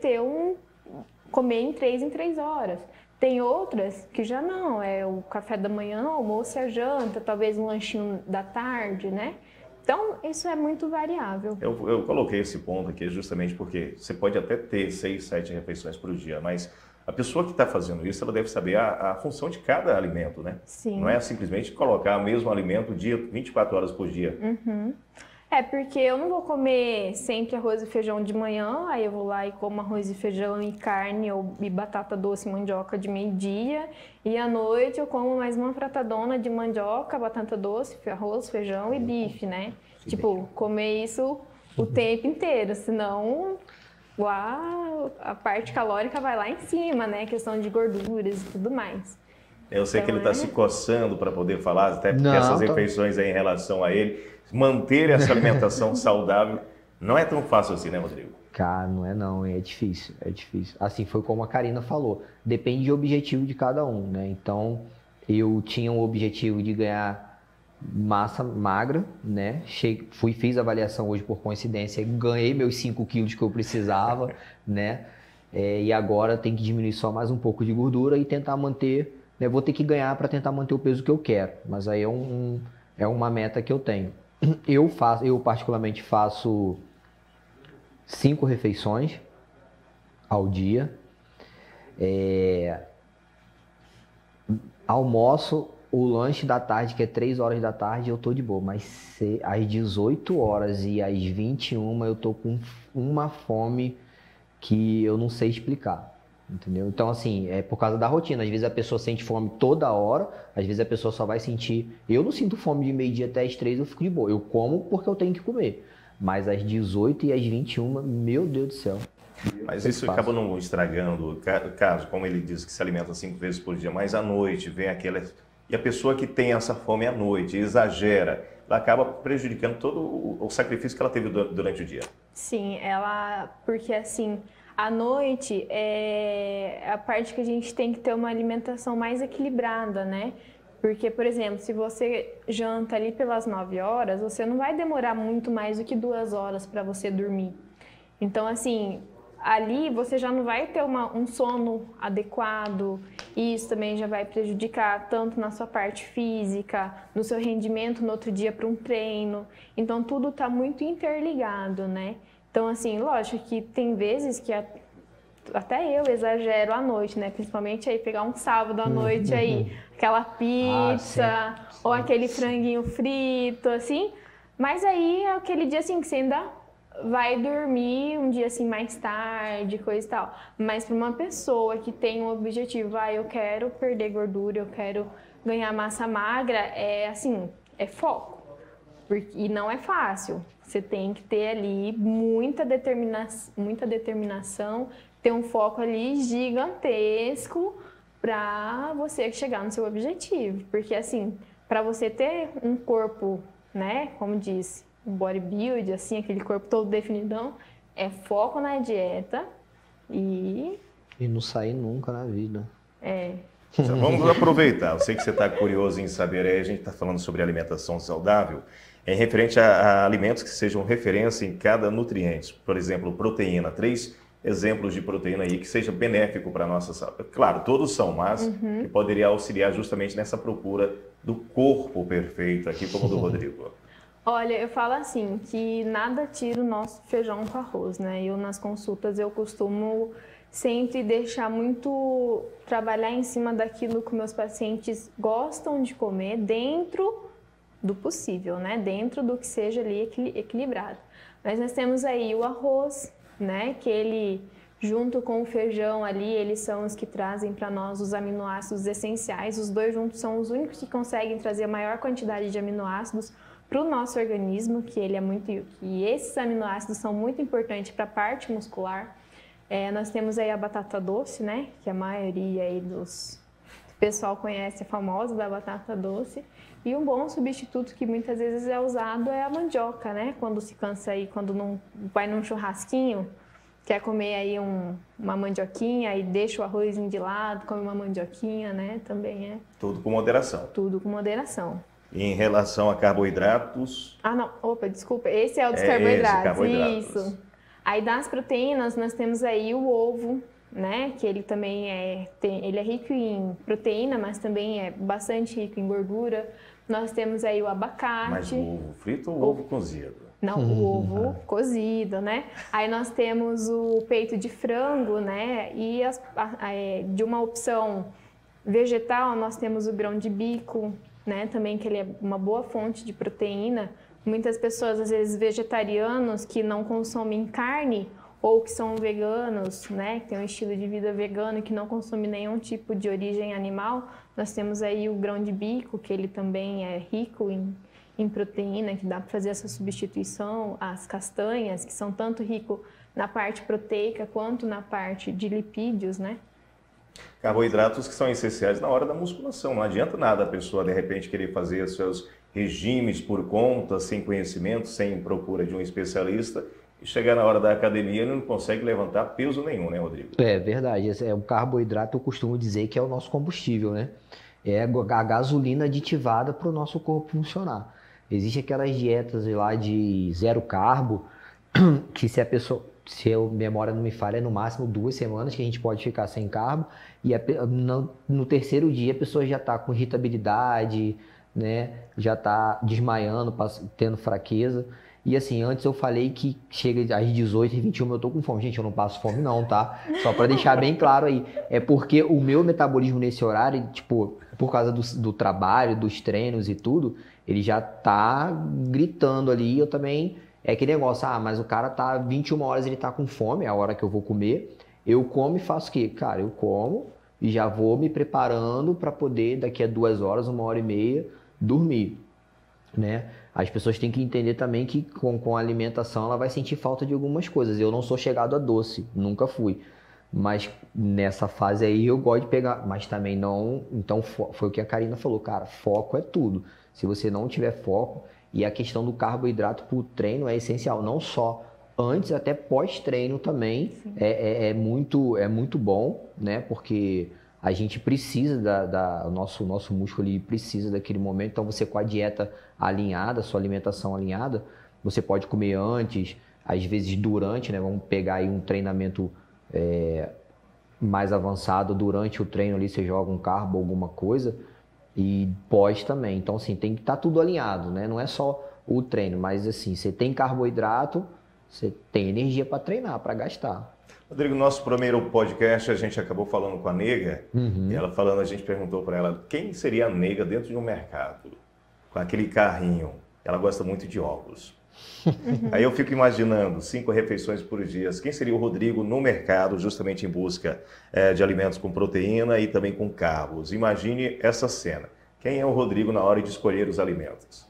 comer em 3 horas. Tem outras que já não, é o café da manhã, o almoço e a janta, talvez um lanchinho da tarde, né? Então, isso é muito variável. Eu coloquei esse ponto aqui justamente porque você pode até ter 6, 7 refeições por dia, mas a pessoa que está fazendo isso, ela deve saber a função de cada alimento, né? Sim. Não é simplesmente colocar o mesmo alimento 24 horas por dia. Uhum. Porque eu não vou comer sempre arroz e feijão de manhã, aí eu vou lá e como arroz e feijão e carne e batata doce e mandioca de meio-dia, e à noite eu como mais uma fratadona de mandioca, batata doce, arroz, feijão e bife, né? Tipo, comer isso o tempo inteiro, senão a parte calórica vai lá em cima, né? Questão de gorduras e tudo mais. Eu sei que ele está se coçando para poder falar, até porque essas refeições aí em relação a ele, manter essa alimentação saudável não é tão fácil assim, né, Rodrigo? Cara, não é não, é difícil. Assim, foi como a Karina falou, depende do objetivo de cada um, né? Então, eu tinha um objetivo de ganhar massa magra, né? Fiz a avaliação hoje por coincidência, ganhei meus 5 quilos que eu precisava, né? E agora tem que diminuir só mais um pouco de gordura e tentar manter, né? Vou ter que ganhar para tentar manter o peso que eu quero, mas aí é uma meta que eu tenho. Eu particularmente faço 5 refeições ao dia. Almoço, o lanche da tarde, que é 3 horas da tarde, eu tô de boa. Mas às 18 horas e às 21 eu tô com uma fome que eu não sei explicar. Entendeu? Então, assim, é por causa da rotina. Às vezes a pessoa sente fome toda hora, às vezes a pessoa só vai sentir... Eu não sinto fome de meio-dia até às 3, eu fico de boa. Eu como porque eu tenho que comer. Mas às 18 e às 21, meu Deus do céu. Mas isso acaba não estragando o caso, como ele diz que se alimenta 5 vezes por dia, mas à noite vem aquela... E a pessoa que tem essa fome à noite, exagera, ela acaba prejudicando todo o sacrifício que ela teve durante o dia. Sim, porque assim... À noite é a parte que a gente tem que ter uma alimentação mais equilibrada, né? Porque, por exemplo, se você janta ali pelas 9 horas, você não vai demorar muito mais do que 2 horas para você dormir. Então, assim, ali você já não vai ter um sono adequado, e isso também já vai prejudicar tanto na sua parte física, no seu rendimento no outro dia para um treino. Então, tudo está muito interligado, né? Então, assim, lógico que tem vezes que até eu exagero à noite, né? Principalmente aí pegar um sábado à noite aí, aquela pizza ou aquele franguinho frito, assim. Mas aí é aquele dia assim que você ainda vai dormir um dia assim mais tarde, coisa e tal. Mas para uma pessoa que tem um objetivo, eu quero perder gordura, eu quero ganhar massa magra, é assim, é foco. E não é fácil. Você tem que ter ali muita determinação, ter um foco ali gigantesco para você chegar no seu objetivo. Porque assim, para você ter um corpo, né, como disse, um bodybuild, assim, aquele corpo todo definidão, é foco na dieta e não sair nunca na vida. Então, vamos aproveitar. Eu sei que você está curioso em saber, a gente está falando sobre alimentação saudável, referente a alimentos que sejam referência em cada nutriente. Por exemplo, proteína. 3 exemplos de proteína aí que seja benéfico para a nossa saúde. Claro, todos são, mas que poderia auxiliar justamente nessa procura do corpo perfeito, aqui como o do Rodrigo. Olha, eu falo assim, que nada tira o nosso feijão com arroz, né? Eu nas consultas eu costumo sempre deixar trabalhar em cima daquilo que meus pacientes gostam de comer dentro do possível, né? Dentro do que seja ali equilibrado. Mas nós temos aí o arroz, né? Que ele, junto com o feijão ali, eles são os que trazem para nós os aminoácidos essenciais. Os dois juntos são os únicos que conseguem trazer a maior quantidade de aminoácidos para o nosso organismo, e esses aminoácidos são muito importantes para a parte muscular. Nós temos aí a batata doce, né? Que a maioria aí do pessoal conhece, a famosa da batata doce. E um bom substituto que muitas vezes é usado é a mandioca, né? Quando se cansa aí, quando não vai num churrasquinho, quer comer aí uma mandioquinha e deixa o arrozinho de lado, come uma mandioquinha, né? Também é. Tudo com moderação. Tudo com moderação. E em relação a carboidratos... não. Opa, desculpa. Esse é o dos carboidratos. Carboidratos. Isso. Aí das proteínas, nós temos aí o ovo, né? Que ele também ele é rico em proteína, mas também é bastante rico em gordura. Nós temos aí o abacate. Mas o ovo frito ou o ovo cozido? Não, o ovo cozido, né? Aí nós temos o peito de frango, né? E de uma opção vegetal, nós temos o grão de bico, né? Também que ele é uma boa fonte de proteína. Muitas pessoas, às vezes vegetarianos, que não consomem carne ou que são veganos, né? Que tem um estilo de vida vegano e que não consome nenhum tipo de origem animal, nós temos aí o grão de bico, que ele também é rico em proteína, que dá para fazer essa substituição. As castanhas, que são tanto ricos na parte proteica quanto na parte de lipídios, né? Carboidratos que são essenciais na hora da musculação. Não adianta nada a pessoa, de repente, querer fazer seus regimes por conta, sem conhecimento, sem procura de um especialista, e chegar na hora da academia e não consegue levantar peso nenhum, né, Rodrigo? É verdade. O carboidrato, eu costumo dizer que é o nosso combustível, né? É a gasolina aditivada para o nosso corpo funcionar. Existem aquelas dietas lá de 0 carbo, que se a memória não me falha, é no máximo 2 semanas que a gente pode ficar sem carbo, e no terceiro dia a pessoa já está com irritabilidade, né? Já está desmaiando, tendo fraqueza. E assim, antes eu falei que chega às 18h21 eu tô com fome. Gente, eu não passo fome não, tá? Só para deixar bem claro aí. É porque o meu metabolismo nesse horário, tipo, por causa do trabalho, dos treinos e tudo, ele já tá gritando ali. Eu também, é aquele negócio, mas o cara tá 21 horas, ele tá com fome, é a hora que eu vou comer. Eu como e faço o quê? Cara, eu como e já vou me preparando para poder, daqui a 2 horas, 1h30, dormir, né? As pessoas têm que entender também que com a alimentação ela vai sentir falta de algumas coisas. Eu não sou chegado a doce, nunca fui. Mas nessa fase aí eu gosto de pegar, mas também não... Então foi o que a Karina falou, cara, foco é tudo. Se você não tiver foco, e a questão do carboidrato para o treino é essencial, não só antes, até pós-treino também é muito bom, né? Porque a gente precisa o nosso músculo ele precisa daquele momento. Então, você com a dieta alinhada, sua alimentação alinhada, você pode comer antes, às vezes durante, né? Vamos pegar aí um treinamento mais avançado, durante o treino ali você joga um carbo, alguma coisa, e pós também. Então, assim, tem que estar tudo alinhado, né? Não é só o treino, mas assim, você tem carboidrato, você tem energia para treinar, para gastar. Rodrigo, nosso primeiro podcast, a gente acabou falando com a Nega, e ela falando, a gente perguntou para ela quem seria a Nega dentro de um mercado, com aquele carrinho. Ela gosta muito de ovos. Aí eu fico imaginando 5 refeições por dia. Quem seria o Rodrigo no mercado, justamente em busca de alimentos com proteína e também com carbos? Imagine essa cena. Quem é o Rodrigo na hora de escolher os alimentos?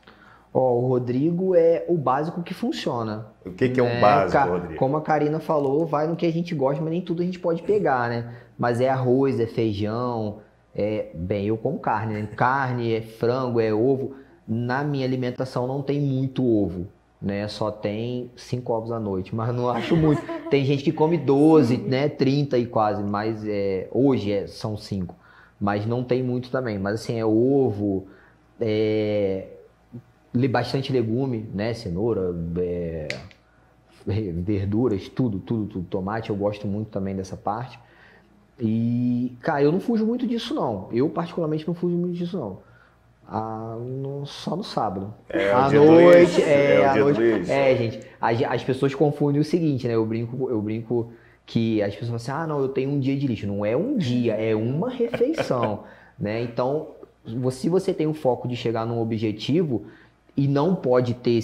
O Rodrigo é o básico que funciona. O que é o básico, Rodrigo? Como a Karina falou, vai no que a gente gosta, mas nem tudo a gente pode pegar, né? Mas é arroz, é feijão, eu como carne, né? Carne, é frango, é ovo. Na minha alimentação não tem muito ovo, né? Só tem 5 ovos à noite, mas não acho muito. Tem gente que come 12, né? 30 e quase, mas hoje são 5. Mas não tem muito também. Mas assim, é ovo, bastante legume, né? Cenoura, verduras, tudo. Tomate, eu gosto muito também dessa parte. E, cara, eu não fujo muito disso, não. Eu, particularmente, não fujo muito disso, não. Só no sábado. À noite, gente. As pessoas confundem o seguinte, né? Eu brinco que as pessoas falam assim, não, eu tenho um dia de lixo. Não é um dia, é uma refeição, né? Então, se você tem o foco de chegar num objetivo e não pode ter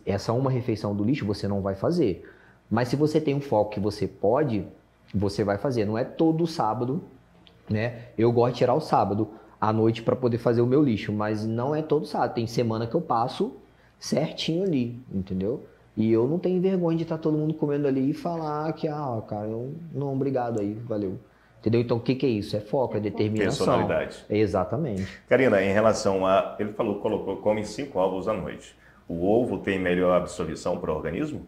essa uma refeição do lixo, você não vai fazer. Mas se você tem um foco que você pode, você vai fazer. Não é todo sábado, né? Eu gosto de tirar o sábado à noite para poder fazer o meu lixo, mas não é todo sábado. Tem semana que eu passo certinho ali, entendeu? E eu não tenho vergonha de estar todo mundo comendo ali e falar que, cara, não, obrigado aí, valeu. Entendeu? Então, o que é isso? É foco, é determinação. Personalidade. Exatamente. Karina, em relação a... Ele colocou, come 5 ovos à noite. O ovo tem melhor absorção para o organismo?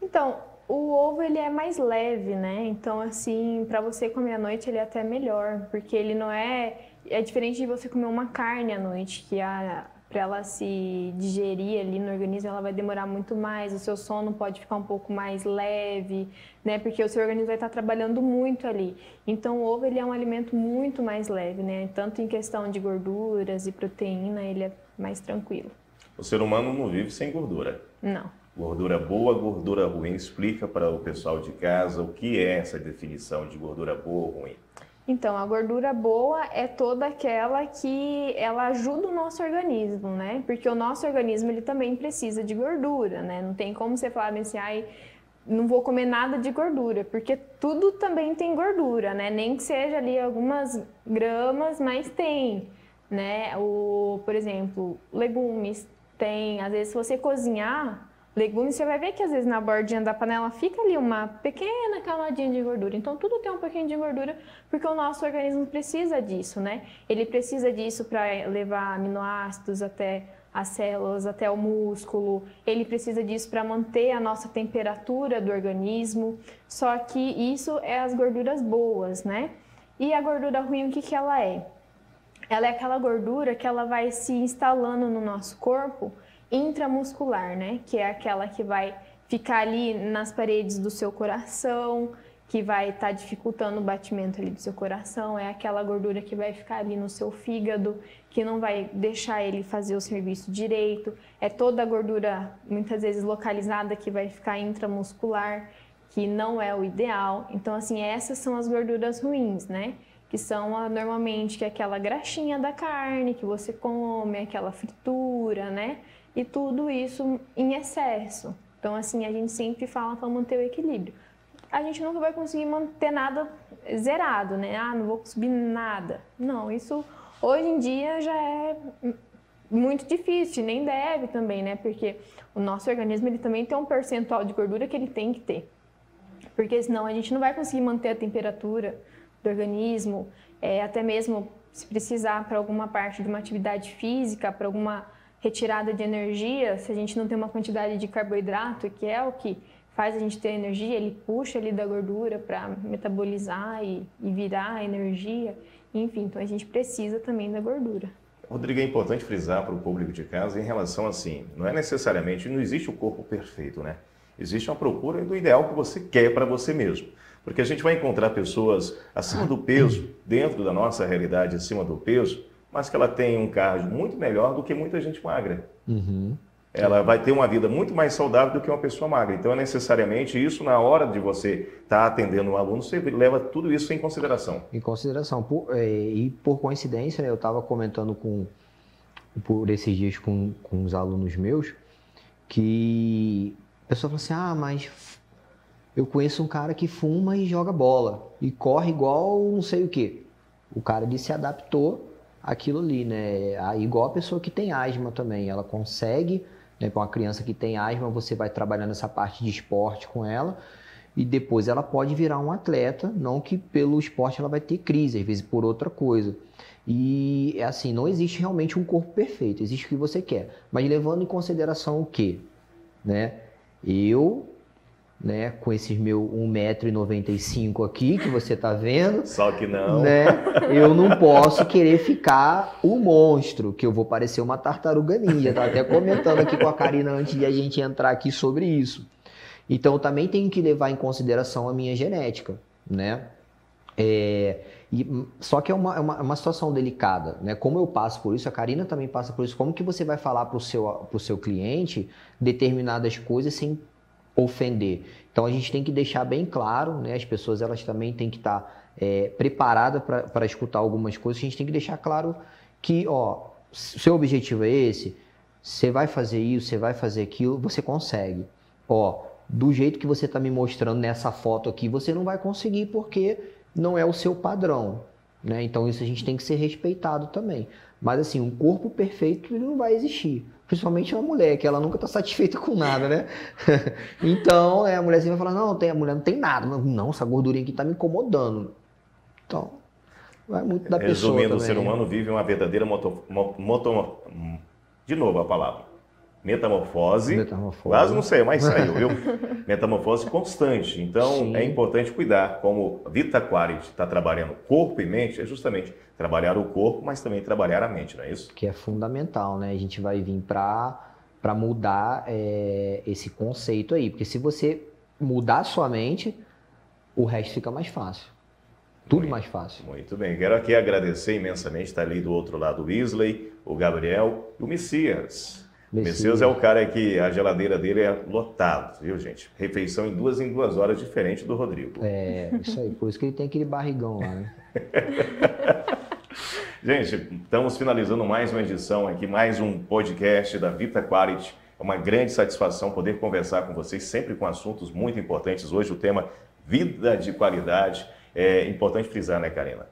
Então, o ovo ele é mais leve, né? Então, assim, para você comer à noite ele é até melhor, porque ele não é diferente de você comer uma carne à noite, que para ela se digerir ali no organismo, ela vai demorar muito mais, o seu sono pode ficar um pouco mais leve, né? Porque o seu organismo vai estar trabalhando muito ali. Então, o ovo ele é um alimento muito mais leve, né? Tanto em questão de gorduras e proteína, ele é mais tranquilo. O ser humano não vive sem gordura. Não. Gordura boa, gordura ruim. Explica para o pessoal de casa o que é essa definição de gordura boa ou ruim. Então, a gordura boa é toda aquela que ela ajuda o nosso organismo, né? Porque o nosso organismo ele também precisa de gordura, né? Não tem como você falar assim, não vou comer nada de gordura, porque tudo também tem gordura, né? Nem que seja ali algumas gramas, mas tem, né? Por exemplo, legumes tem, às vezes se você cozinhar legumes, você vai ver que às vezes na bordinha da panela fica ali uma pequena camadinha de gordura. Então tudo tem um pouquinho de gordura porque o nosso organismo precisa disso, né? Ele precisa disso para levar aminoácidos até as células, até o músculo. Ele precisa disso para manter a nossa temperatura do organismo. Só que isso é as gorduras boas, né? E a gordura ruim, o que ela é? Ela é aquela gordura que ela vai se instalando no nosso corpo intramuscular, né? Que é aquela que vai ficar ali nas paredes do seu coração, que vai estar dificultando o batimento ali do seu coração. É aquela gordura que vai ficar ali no seu fígado, que não vai deixar ele fazer o serviço direito. É toda a gordura, muitas vezes localizada, que vai ficar intramuscular, que não é o ideal. Então, assim, essas são as gorduras ruins, né? Que são normalmente que é aquela graxinha da carne que você come, aquela fritura, né? E tudo isso em excesso. Então, assim, a gente sempre fala para manter o equilíbrio. A gente nunca vai conseguir manter nada zerado, né? Não vou subir nada. Não, isso hoje em dia já é muito difícil, nem deve também, né? Porque o nosso organismo ele também tem um percentual de gordura que ele tem que ter. Porque senão a gente não vai conseguir manter a temperatura do organismo, até mesmo se precisar para alguma parte de uma atividade física, para alguma retirada de energia, se a gente não tem uma quantidade de carboidrato, que é o que faz a gente ter energia, ele puxa ali da gordura para metabolizar e virar energia, enfim, então a gente precisa também da gordura. Rodrigo, é importante frisar para o público de casa em relação assim, não é necessariamente, não existe o corpo perfeito, né? Existe uma procura do ideal que você quer para você mesmo. Porque a gente vai encontrar pessoas acima do peso, dentro da nossa realidade acima do peso, mas que ela tem um cardio muito melhor do que muita gente magra. Uhum. Ela vai ter uma vida muito mais saudável do que uma pessoa magra. Então, é necessariamente isso, na hora de você estar atendendo um aluno, você leva tudo isso em consideração. Em consideração. E por coincidência, né, eu estava comentando por esses dias com os alunos meus, que a pessoa falou assim, mas eu conheço um cara que fuma e joga bola, e corre igual não sei o quê. O cara ele se adaptou àquilo ali, né? Igual a pessoa que tem asma também, ela consegue... Para uma criança que tem asma, você vai trabalhando essa parte de esporte com ela e depois ela pode virar um atleta, não que pelo esporte ela vai ter crise, às vezes por outra coisa. E assim, não existe realmente um corpo perfeito, existe o que você quer. Mas levando em consideração o quê? Eu, com esses meu 1,95 m aqui, que você tá vendo. Só que não. Eu não posso querer ficar o monstro, que eu vou parecer uma tartaruga ninja. Tava até comentando aqui com a Karina antes de a gente entrar aqui sobre isso. Então, eu também tenho que levar em consideração a minha genética, só que é uma situação delicada, Como eu passo por isso, a Karina também passa por isso. Como que você vai falar para o seu cliente determinadas coisas sem ofender? Então a gente tem que deixar bem claro, as pessoas elas também têm que estar preparadas para escutar algumas coisas. A gente tem que deixar claro que, seu objetivo é esse, você vai fazer isso, você vai fazer aquilo, você consegue. Do jeito que você está me mostrando nessa foto aqui, você não vai conseguir porque não é o seu padrão, Então isso a gente tem que ser respeitado também. Mas assim, um corpo perfeito ele não vai existir. Principalmente uma mulher, que ela nunca está satisfeita com nada, Então, a mulher sempre vai falar, a mulher não tem nada. Não, essa gordurinha aqui está me incomodando. Então, vai muito da pessoa também. Resumindo, o ser humano vive uma verdadeira de novo a palavra. Metamorfose. Quase não sei, mas saiu, viu? Metamorfose constante. Então, sim, é importante cuidar. Como a Vita Qualit está trabalhando corpo e mente, é justamente trabalhar o corpo, mas também trabalhar a mente, não é isso? Que é fundamental, A gente vai vir para mudar esse conceito aí. Porque se você mudar a sua mente, o resto fica mais fácil. Tudo mais fácil. Muito bem. Quero aqui agradecer imensamente. Está ali do outro lado o Wesley, o Gabriel e o Messias. O Messias é o cara que a geladeira dele é lotada, viu, gente? Refeição em 2 horas, diferente do Rodrigo. Isso aí. Por isso que ele tem aquele barrigão lá, Gente, estamos finalizando mais uma edição aqui, mais um podcast da Vita Qualit. É uma grande satisfação poder conversar com vocês, sempre com assuntos muito importantes. Hoje o tema vida de qualidade. É importante frisar, Karina?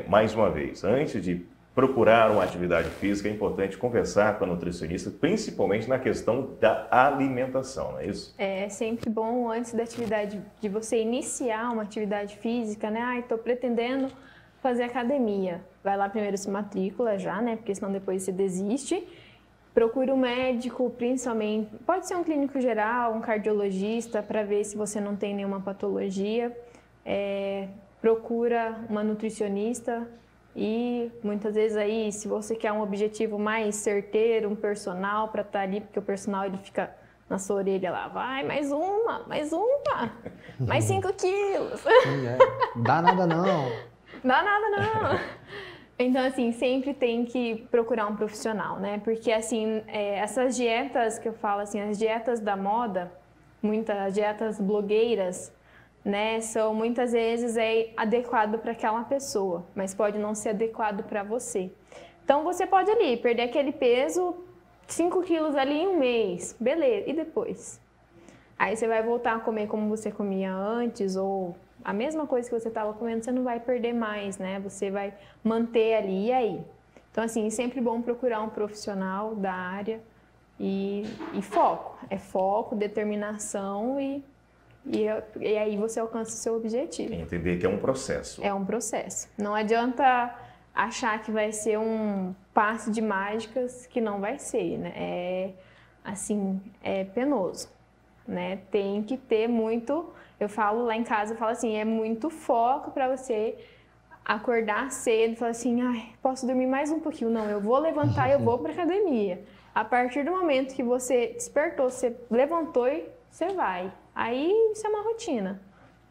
Mais uma vez, antes de procurar uma atividade física, é importante conversar com a nutricionista, principalmente na questão da alimentação, não é isso? É sempre bom, antes da atividade, de você iniciar uma atividade física, estou pretendendo fazer academia. Vai lá primeiro se matricula já, porque senão depois você desiste. Procure um médico, principalmente, pode ser um clínico geral, um cardiologista, para ver se você não tem nenhuma patologia. Procura uma nutricionista. E muitas vezes aí, se você quer um objetivo mais certeiro, um personal para estar ali, porque o personal ele fica na sua orelha lá, vai, mais uma, mais 5 quilos. Dá nada não. Dá nada não. Então, assim, sempre tem que procurar um profissional, Porque, assim, essas dietas que eu falo, assim, as dietas da moda, muitas dietas blogueiras, são muitas vezes adequado para aquela pessoa, mas pode não ser adequado para você. Então você pode ali perder aquele peso, 5 quilos ali em um mês, beleza, e depois? Aí você vai voltar a comer como você comia antes, ou a mesma coisa que você estava comendo, você não vai perder mais, Você vai manter ali, e aí? Então assim, sempre bom procurar um profissional da área e foco. É foco, determinação e aí você alcança o seu objetivo. Entender que é um processo. É um processo. Não adianta achar que vai ser um passe de mágicas, que não vai ser, É penoso. né? Tem que ter muito, eu falo lá em casa, eu falo assim, é muito foco para você acordar cedo e falar assim, ai, posso dormir mais um pouquinho. Não, eu vou levantar e eu vou para academia. A partir do momento que você despertou, você levantou e você vai. Aí isso é uma rotina.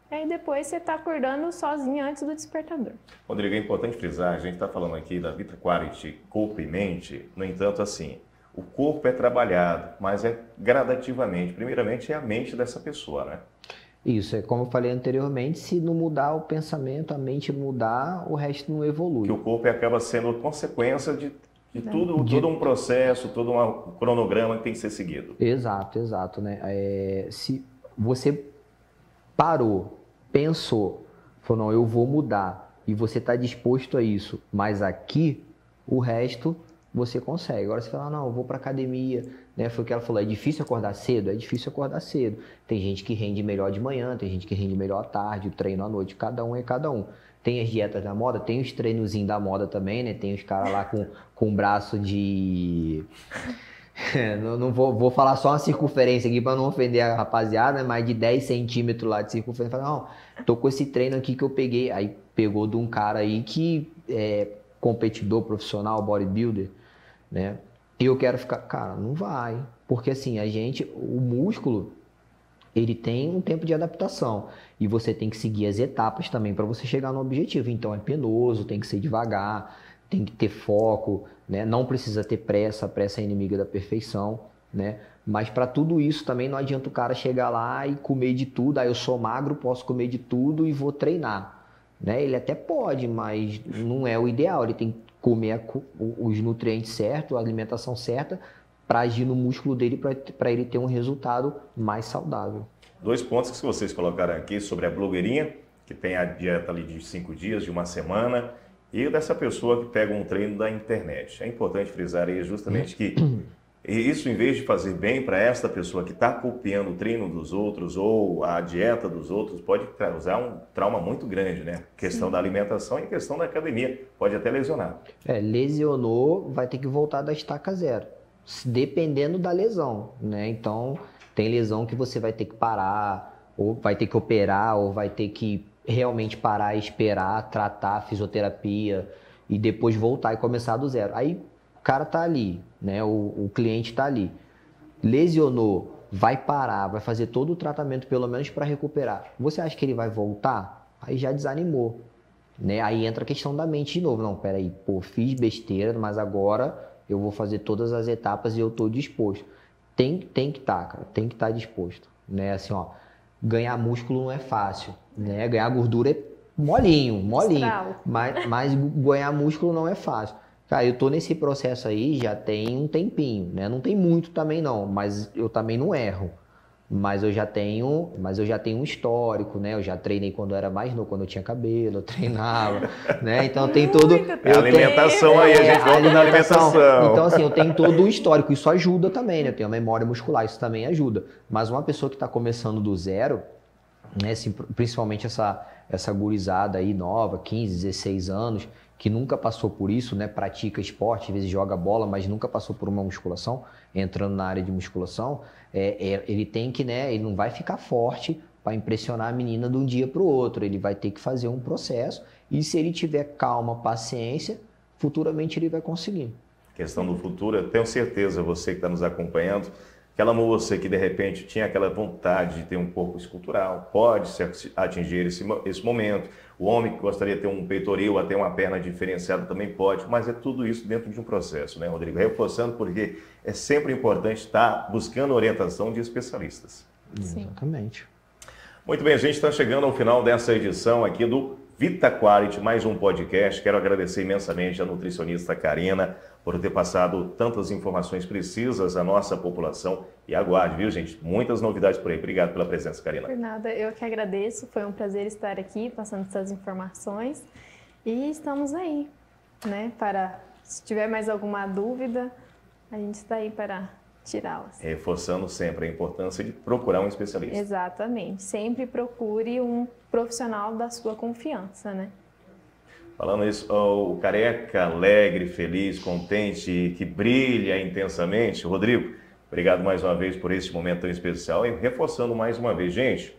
Aí depois você está acordando sozinho antes do despertador. Rodrigo, é importante frisar, a gente está falando aqui da Vita Quality, corpo e mente, no entanto, assim, o corpo é trabalhado, mas é gradativamente. Primeiramente é a mente dessa pessoa, né? Isso, é como eu falei anteriormente, se não mudar o pensamento, a mente mudar, o resto não evolui. Que o corpo acaba sendo consequência de todo um processo, todo um cronograma que tem que ser seguido. Exato, exato, né? Se você parou, pensou, falou, não, eu vou mudar, e você está disposto a isso, mas aqui, o resto você consegue. Agora você fala, não, eu vou para academia, né? Foi o que ela falou, é difícil acordar cedo? É difícil acordar cedo. Tem gente que rende melhor de manhã, tem gente que rende melhor à tarde, o treino à noite, cada um é cada um. Tem as dietas da moda, tem os treinozinhos da moda também, né? Tem os caras lá com braço de... não vou falar só uma circunferência aqui para não ofender a rapaziada, mas de 10 centímetros lá de circunferência. Fala, não, tô com esse treino aqui que eu peguei. Aí pegou de um cara aí que é competidor profissional, bodybuilder, né? E eu quero ficar... Cara, não vai. Porque assim, o músculo, ele tem um tempo de adaptação. E você tem que seguir as etapas também para você chegar no objetivo. Então é penoso, tem que ser devagar, tem que ter foco, né? Não precisa ter pressa, a pressa é inimiga da perfeição, né? Mas para tudo isso também não adianta o cara chegar lá e comer de tudo. Eu sou magro, posso comer de tudo e vou treinar, né? Ele até pode, mas não é o ideal. Ele tem que comer os nutrientes certos, a alimentação certa, para agir no músculo dele, para ele ter um resultado mais saudável. 2 pontos que vocês colocaram aqui sobre a blogueirinha, que tem a dieta ali de 5 dias, de uma semana, e dessa pessoa que pega um treino da internet. É importante frisar aí justamente que isso, em vez de fazer bem para esta pessoa que está copiando o treino dos outros ou a dieta dos outros, pode causar um trauma muito grande, né? Questão da alimentação e questão da academia, pode até lesionar. Lesionou, vai ter que voltar da estaca zero, dependendo da lesão, né? Então, tem lesão que você vai ter que parar, ou vai ter que operar, ou vai ter que realmente parar e esperar, tratar, fisioterapia, e depois voltar e começar do zero. Aí, o cara tá ali, né? O cliente tá ali. Lesionou, vai parar, vai fazer todo o tratamento, pelo menos para recuperar. Você acha que ele vai voltar? Aí já desanimou, né? Aí entra a questão da mente de novo. Não, peraí, pô, fiz besteira, mas agora eu vou fazer todas as etapas e eu tô disposto. Tem que estar, cara, tem que estar disposto, né? Assim, ó, ganhar músculo não é fácil, né? Ganhar gordura é molinho, mas ganhar músculo não é fácil. Cara, eu tô nesse processo aí já tem um tempinho, né? Não tem muito também não, mas eu também não erro. Mas eu já tenho um histórico, né? Eu já treinei quando eu era mais novo, quando eu tinha cabelo, eu treinava, né? Então tem todo... A alimentação aí, a gente volta na alimentação. Então assim, eu tenho todo o histórico, isso ajuda também, né? Eu tenho a memória muscular, isso também ajuda. Mas uma pessoa que está começando do zero, né? Assim, principalmente essa gurizada aí nova, 15, 16 anos, que nunca passou por isso, né? Pratica esporte, às vezes joga bola, mas nunca passou por uma musculação, entrando na área de musculação, ele tem que, né? Ele não vai ficar forte para impressionar a menina de um dia para o outro. Ele vai ter que fazer um processo e se ele tiver calma, paciência, futuramente ele vai conseguir. Questão do futuro, eu tenho certeza, você que está nos acompanhando, aquela moça que de repente tinha aquela vontade de ter um corpo escultural, pode atingir esse momento. O homem que gostaria de ter um peitoril, até uma perna diferenciada também pode, mas é tudo isso dentro de um processo, né, Rodrigo? Reforçando, porque é sempre importante estar buscando orientação de especialistas. Sim. Exatamente. Muito bem, a gente está chegando ao final dessa edição aqui do Vita Quality, mais um podcast. Quero agradecer imensamente a nutricionista Karina por ter passado tantas informações precisas à nossa população. E aguarde, viu, gente? Muitas novidades por aí. Obrigado pela presença, Karina. Por nada, eu que agradeço. Foi um prazer estar aqui passando essas informações. E estamos aí, né? Para, se tiver mais alguma dúvida, a gente está aí para tirá-las. Reforçando sempre a importância de procurar um especialista. Exatamente. Sempre procure um profissional da sua confiança, né? Falando isso, o careca alegre, feliz, contente, que brilha intensamente, Rodrigo, Obrigado mais uma vez por esse momento tão especial e reforçando mais uma vez, gente,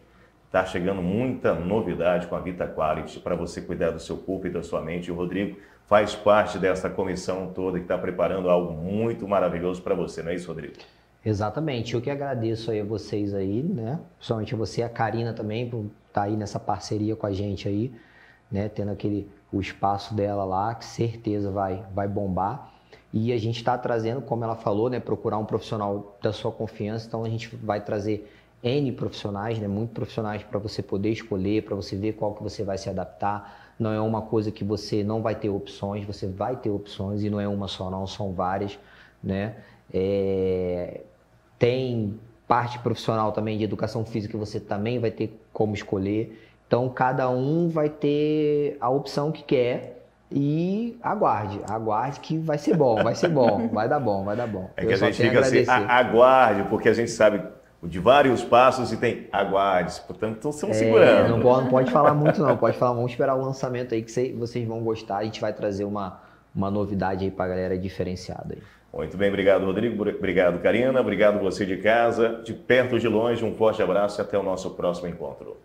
está chegando muita novidade com a VitaQuality para você cuidar do seu corpo e da sua mente. E o Rodrigo faz parte dessa comissão toda que está preparando algo muito maravilhoso para você, não é isso, Rodrigo? Exatamente, eu que agradeço aí a vocês aí, né? Principalmente a você, a Karina também, por estar aí nessa parceria com a gente aí, né? Tendo o espaço dela lá, que certeza vai bombar. E a gente está trazendo, como ela falou, né? Procurar um profissional da sua confiança, então a gente vai trazer N profissionais, né? Muitos profissionais para você poder escolher, para você ver qual que você vai se adaptar. Não é uma coisa que você não vai ter opções, você vai ter opções e não é uma só não, são várias, né? Tem parte profissional também de educação física que você também vai ter como escolher. Então, cada um vai ter a opção que quer e aguarde que vai ser bom, vai dar bom. É que a gente fica assim, aguarde, porque a gente sabe de vários passos e tem aguarde, portanto, estão segurando. Não pode falar muito não, vamos esperar o lançamento aí que vocês vão gostar, a gente vai trazer uma novidade aí pra galera diferenciada aí. Muito bem, obrigado Rodrigo, obrigado Karina, obrigado você de casa, de perto ou de longe, um forte abraço e até o nosso próximo encontro.